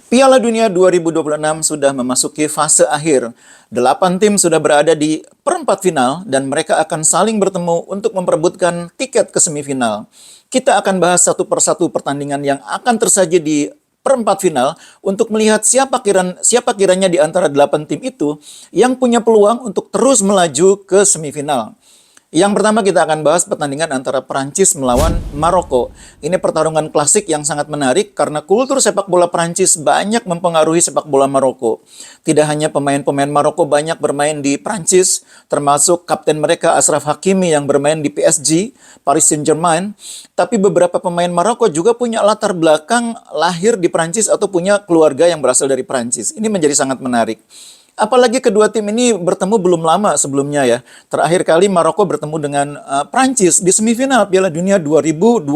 Piala Dunia 2026 sudah memasuki fase akhir. 8 tim sudah berada di perempat final dan mereka akan saling bertemu untuk memperebutkan tiket ke semifinal. Kita akan bahas satu persatu pertandingan yang akan tersaji di perempat final untuk melihat siapa kiranya di antara 8 tim itu yang punya peluang untuk terus melaju ke semifinal. Yang pertama kita akan bahas pertandingan antara Prancis melawan Maroko. Ini pertarungan klasik yang sangat menarik karena kultur sepak bola Prancis banyak mempengaruhi sepak bola Maroko. Tidak hanya pemain-pemain Maroko banyak bermain di Prancis, termasuk kapten mereka Achraf Hakimi yang bermain di PSG, Paris Saint-Germain, tapi beberapa pemain Maroko juga punya latar belakang lahir di Prancis atau punya keluarga yang berasal dari Prancis. Ini menjadi sangat menarik. Apalagi kedua tim ini bertemu belum lama sebelumnya ya. Terakhir kali Maroko bertemu dengan Prancis di semifinal Piala Dunia 2022.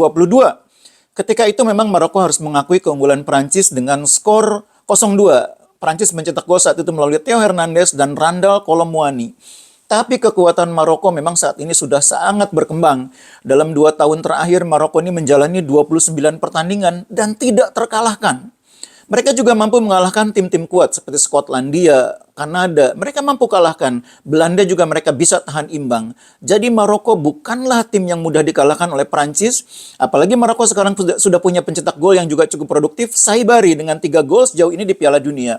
Ketika itu memang Maroko harus mengakui keunggulan Prancis dengan skor 0-2. Prancis mencetak gol saat itu melalui Theo Hernandez dan Randal Kolo Muani. Tapi kekuatan Maroko memang saat ini sudah sangat berkembang. Dalam 2 tahun terakhir Maroko ini menjalani 29 pertandingan dan tidak terkalahkan. Mereka juga mampu mengalahkan tim-tim kuat seperti Skotlandia, Kanada. Mereka mampu kalahkan. Belanda juga mereka bisa tahan imbang. Jadi Maroko bukanlah tim yang mudah dikalahkan oleh Prancis. Apalagi Maroko sekarang sudah punya pencetak gol yang juga cukup produktif. Saibari dengan 3 gol sejauh ini di Piala Dunia.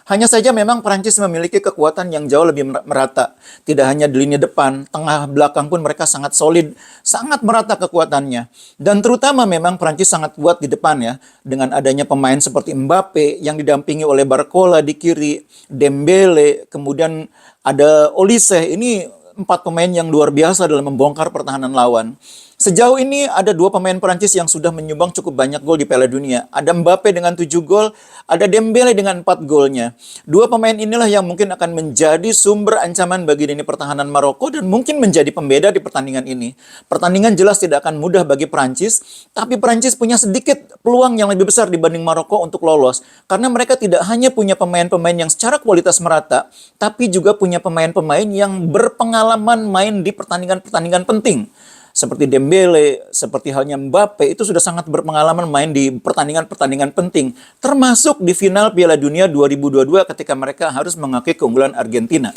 Hanya saja memang Prancis memiliki kekuatan yang jauh lebih merata. Tidak hanya di lini depan, tengah belakang pun mereka sangat solid, sangat merata kekuatannya. Dan terutama memang Prancis sangat kuat di depan ya. Dengan adanya pemain seperti Mbappe yang didampingi oleh Barcola di kiri, Dembele, kemudian ada Olise. Ini 4 pemain yang luar biasa dalam membongkar pertahanan lawan. Sejauh ini ada 2 pemain Perancis yang sudah menyumbang cukup banyak gol di Piala Dunia. Ada Mbappe dengan 7 gol, ada Dembele dengan 4 golnya. 2 pemain inilah yang mungkin akan menjadi sumber ancaman bagi lini pertahanan Maroko dan mungkin menjadi pembeda di pertandingan ini. Pertandingan jelas tidak akan mudah bagi Perancis, tapi Perancis punya sedikit peluang yang lebih besar dibanding Maroko untuk lolos. Karena mereka tidak hanya punya pemain-pemain yang secara kualitas merata, tapi juga punya pemain-pemain yang berpengalaman main di pertandingan-pertandingan penting. Seperti Dembele, seperti halnya Mbappe, itu sudah sangat berpengalaman main di pertandingan-pertandingan penting. Termasuk di final Piala Dunia 2022 ketika mereka harus mengakui keunggulan Argentina.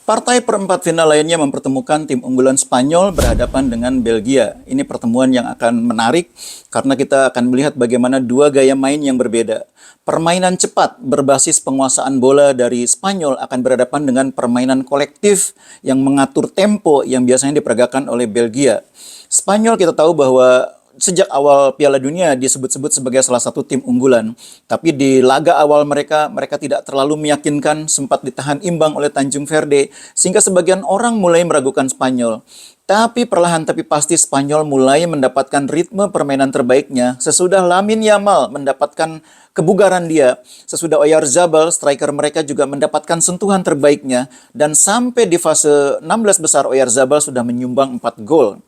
Partai perempat final lainnya mempertemukan tim unggulan Spanyol berhadapan dengan Belgia. Ini pertemuan yang akan menarik karena kita akan melihat bagaimana 2 gaya main yang berbeda. Permainan cepat berbasis penguasaan bola dari Spanyol akan berhadapan dengan permainan kolektif yang mengatur tempo yang biasanya diperagakan oleh Belgia. Spanyol kita tahu bahwa sejak awal Piala Dunia disebut-sebut sebagai salah satu tim unggulan. Tapi di laga awal mereka tidak terlalu meyakinkan, sempat ditahan imbang oleh Tanjung Verde, sehingga sebagian orang mulai meragukan Spanyol. Tapi perlahan tapi pasti Spanyol mulai mendapatkan ritme permainan terbaiknya sesudah Lamine Yamal mendapatkan kebugaran dia. Sesudah Oyarzabal, striker mereka juga mendapatkan sentuhan terbaiknya. Dan sampai di fase 16 besar Oyarzabal sudah menyumbang 4 gol.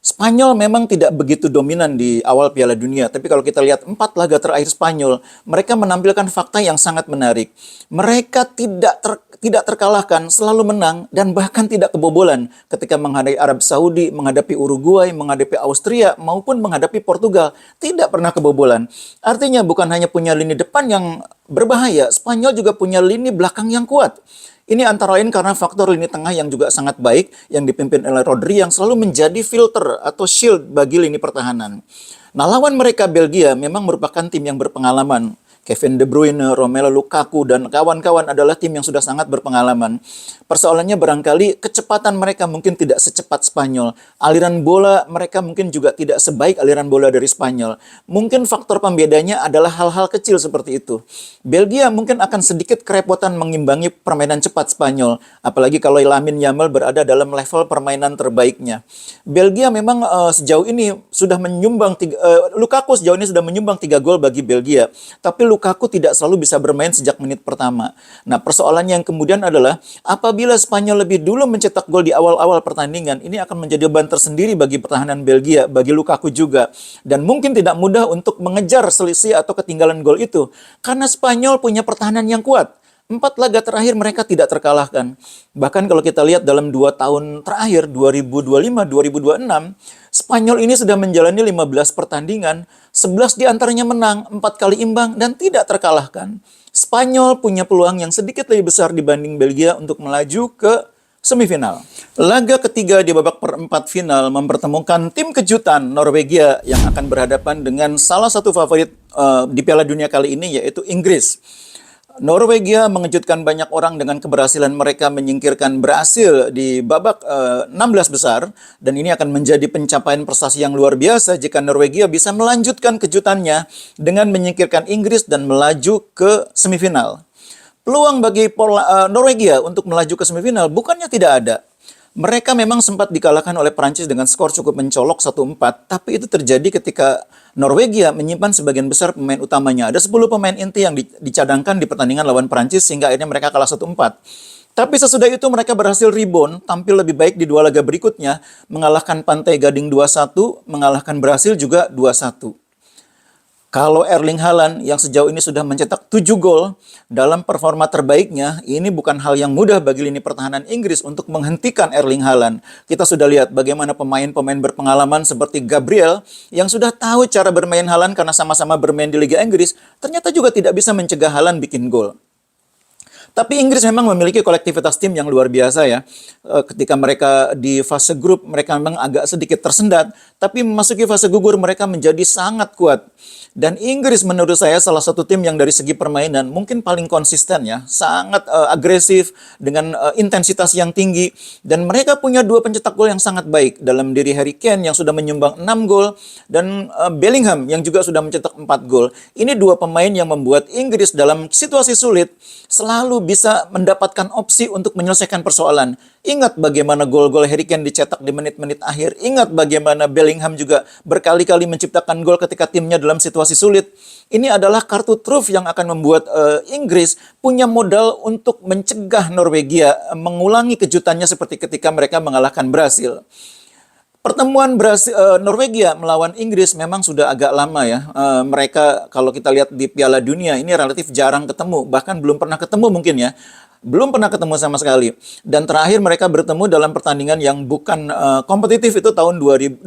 Spanyol memang tidak begitu dominan di awal Piala Dunia, tapi kalau kita lihat 4 laga terakhir Spanyol, mereka menampilkan fakta yang sangat menarik. Mereka tidak terkalahkan, selalu menang, dan bahkan tidak kebobolan ketika menghadapi Arab Saudi, menghadapi Uruguay, menghadapi Austria, maupun menghadapi Portugal. Tidak pernah kebobolan. Artinya bukan hanya punya lini depan yang berbahaya, Spanyol juga punya lini belakang yang kuat. Ini antara lain karena faktor lini tengah yang juga sangat baik yang dipimpin oleh Rodri yang selalu menjadi filter atau shield bagi lini pertahanan. Nah, lawan mereka Belgia memang merupakan tim yang berpengalaman. Kevin De Bruyne, Romelu Lukaku, dan kawan-kawan adalah tim yang sudah sangat berpengalaman. Persoalannya barangkali kecepatan mereka mungkin tidak secepat Spanyol. Aliran bola mereka mungkin juga tidak sebaik aliran bola dari Spanyol. Mungkin faktor pembedanya adalah hal-hal kecil seperti itu. Belgia mungkin akan sedikit kerepotan mengimbangi permainan cepat Spanyol. Apalagi kalau Lamine Yamal berada dalam level permainan terbaiknya. Belgia memang sejauh ini sudah menyumbang, Lukaku sejauh ini sudah menyumbang 3 gol bagi Belgia. Tapi Lukaku tidak selalu bisa bermain sejak menit pertama. Nah, persoalannya yang kemudian adalah apabila Spanyol lebih dulu mencetak gol di awal-awal pertandingan, ini akan menjadi beban tersendiri bagi pertahanan Belgia, bagi Lukaku juga. Dan mungkin tidak mudah untuk mengejar selisih atau ketinggalan gol itu. Karena Spanyol punya pertahanan yang kuat. 4 laga terakhir mereka tidak terkalahkan. Bahkan kalau kita lihat dalam 2 tahun terakhir, 2025-2026, Spanyol ini sudah menjalani 15 pertandingan, 11 diantaranya menang, 4 kali imbang, dan tidak terkalahkan. Spanyol punya peluang yang sedikit lebih besar dibanding Belgia untuk melaju ke semifinal. Laga ketiga di babak perempat final mempertemukan tim kejutan Norwegia yang akan berhadapan dengan salah satu favorit di Piala Dunia kali ini, yaitu Inggris. Norwegia mengejutkan banyak orang dengan keberhasilan mereka menyingkirkan Brasil di babak 16 besar, dan ini akan menjadi pencapaian prestasi yang luar biasa jika Norwegia bisa melanjutkan kejutannya dengan menyingkirkan Inggris dan melaju ke semifinal. Peluang bagi Norwegia untuk melaju ke semifinal bukannya tidak ada. Mereka memang sempat dikalahkan oleh Prancis dengan skor cukup mencolok 1-4, tapi itu terjadi ketika Norwegia menyimpan sebagian besar pemain utamanya. Ada 10 pemain inti yang dicadangkan di pertandingan lawan Prancis sehingga akhirnya mereka kalah 1-4. Tapi sesudah itu mereka berhasil rebound, tampil lebih baik di 2 laga berikutnya, mengalahkan Pantai Gading 2-1, mengalahkan Brasil juga 2-1. Kalau Erling Haaland yang sejauh ini sudah mencetak 7 gol dalam performa terbaiknya, ini bukan hal yang mudah bagi lini pertahanan Inggris untuk menghentikan Erling Haaland. Kita sudah lihat bagaimana pemain-pemain berpengalaman seperti Gabriel yang sudah tahu cara bermain Haaland karena sama-sama bermain di Liga Inggris, ternyata juga tidak bisa mencegah Haaland bikin gol. Tapi Inggris memang memiliki kolektivitas tim yang luar biasa ya. Ketika mereka di fase grup, mereka memang agak sedikit tersendat. Tapi memasuki fase gugur, mereka menjadi sangat kuat. Dan Inggris menurut saya salah satu tim yang dari segi permainan mungkin paling konsisten ya. Sangat agresif, dengan intensitas yang tinggi. Dan mereka punya 2 pencetak gol yang sangat baik. Dalam diri Harry Kane yang sudah menyumbang 6 gol. Dan Bellingham yang juga sudah mencetak 4 gol. Ini 2 pemain yang membuat Inggris dalam situasi sulit selalu bisa mendapatkan opsi untuk menyelesaikan persoalan. Ingat bagaimana gol-gol Harry Kane dicetak di menit-menit akhir. Ingat bagaimana Bellingham juga berkali-kali menciptakan gol ketika timnya dalam situasi sulit. Ini adalah kartu truf yang akan membuat Inggris punya modal untuk mencegah Norwegia mengulangi kejutannya seperti ketika mereka mengalahkan Brasil. Pertemuan Norwegia melawan Inggris memang sudah agak lama ya. Mereka kalau kita lihat di Piala Dunia ini relatif jarang ketemu. Bahkan belum pernah ketemu mungkin ya. Belum pernah ketemu sama sekali. Dan terakhir mereka bertemu dalam pertandingan yang bukan kompetitif itu tahun 2014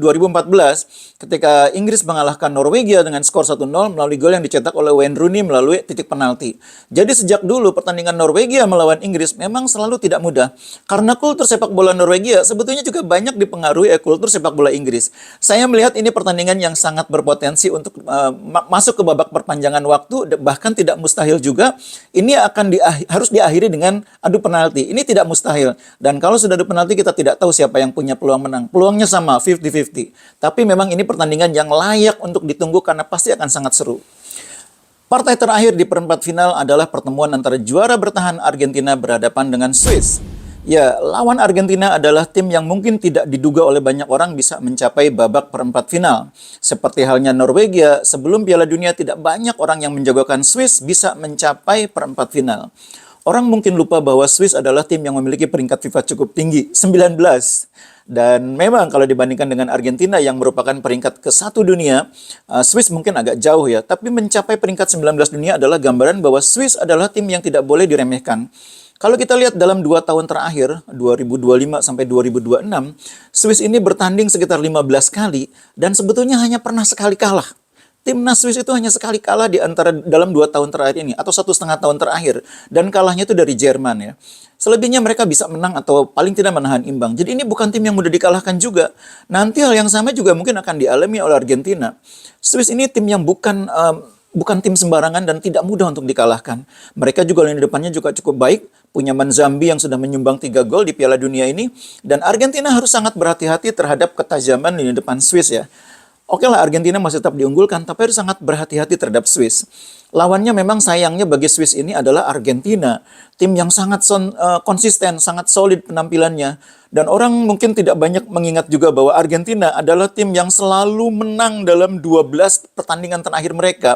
ketika Inggris mengalahkan Norwegia dengan skor 1-0 melalui gol yang dicetak oleh Wayne Rooney melalui titik penalti. Jadi sejak dulu pertandingan Norwegia melawan Inggris memang selalu tidak mudah. Karena kultur sepak bola Norwegia sebetulnya juga banyak dipengaruhi kultur sepak bola Inggris. Saya melihat ini pertandingan yang sangat berpotensi untuk masuk ke babak perpanjangan waktu, bahkan tidak mustahil juga. Ini akan harus diakhiri dengan adu penalti. Ini tidak mustahil. Dan kalau sudah adu penalti, kita tidak tahu siapa yang punya peluang menang. Peluangnya sama, 50-50. Tapi memang ini pertandingan yang layak untuk ditunggu karena pasti akan sangat seru. Partai terakhir di perempat final adalah pertemuan antara juara bertahan Argentina berhadapan dengan Swiss. Ya, lawan Argentina adalah tim yang mungkin tidak diduga oleh banyak orang bisa mencapai babak perempat final. Seperti halnya Norwegia, sebelum Piala Dunia tidak banyak orang yang menjagokan Swiss bisa mencapai perempat final. Orang mungkin lupa bahwa Swiss adalah tim yang memiliki peringkat FIFA cukup tinggi, 19. Dan memang kalau dibandingkan dengan Argentina yang merupakan peringkat ke-1 dunia, Swiss mungkin agak jauh ya. Tapi mencapai peringkat 19 dunia adalah gambaran bahwa Swiss adalah tim yang tidak boleh diremehkan. Kalau kita lihat dalam 2 tahun terakhir, 2025 sampai 2026, Swiss ini bertanding sekitar 15 kali dan sebetulnya hanya pernah sekali kalah. Timnas Swiss itu hanya sekali kalah dalam 2 tahun terakhir ini, atau 1,5 tahun terakhir. Dan kalahnya itu dari Jerman ya. Selebihnya mereka bisa menang atau paling tidak menahan imbang. Jadi ini bukan tim yang mudah dikalahkan juga. Nanti hal yang sama juga mungkin akan dialami oleh Argentina. Swiss ini tim yang bukan tim sembarangan dan tidak mudah untuk dikalahkan. Mereka juga lini depannya juga cukup baik. Punya Manzambi yang sudah menyumbang 3 gol di Piala Dunia ini. Dan Argentina harus sangat berhati-hati terhadap ketajaman lini depan Swiss ya. Oke lah, Argentina masih tetap diunggulkan, tapi harus sangat berhati-hati terhadap Swiss. Lawannya memang sayangnya bagi Swiss ini adalah Argentina. Tim yang sangat konsisten, sangat solid penampilannya. Dan orang mungkin tidak banyak mengingat juga bahwa Argentina adalah tim yang selalu menang dalam 12 pertandingan terakhir mereka.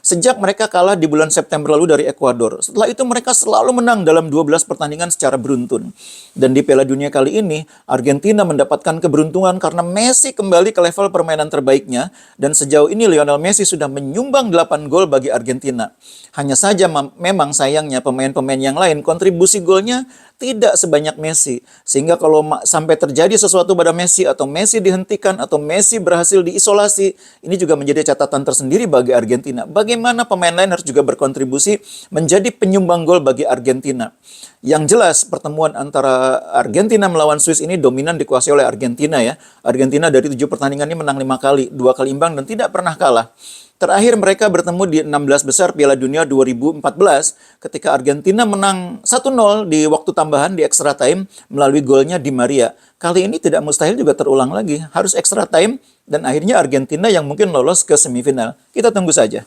Sejak mereka kalah di bulan September lalu dari Ekuador. Setelah itu mereka selalu menang dalam 12 pertandingan secara beruntun. Dan di Piala Dunia kali ini, Argentina mendapatkan keberuntungan karena Messi kembali ke level permainan terbaiknya. Dan sejauh ini Lionel Messi sudah menyumbang 8 gol bagi Argentina Argentina. Hanya saja memang sayangnya pemain-pemain yang lain kontribusi golnya tidak sebanyak Messi. Sehingga kalau sampai terjadi sesuatu pada Messi atau Messi dihentikan atau Messi berhasil diisolasi, ini juga menjadi catatan tersendiri bagi Argentina. Bagaimana pemain lain harus juga berkontribusi menjadi penyumbang gol bagi Argentina. Yang jelas pertemuan antara Argentina melawan Swiss ini dominan dikuasai oleh Argentina ya. Argentina dari 7 pertandingan ini menang 5 kali, 2 kali imbang dan tidak pernah kalah. Terakhir mereka bertemu di 16 besar Piala Dunia 2014 ketika Argentina menang 1-0 di waktu tambahan di extra time melalui golnya Di Maria. Kali ini tidak mustahil juga terulang lagi, harus extra time dan akhirnya Argentina yang mungkin lolos ke semifinal. Kita tunggu saja.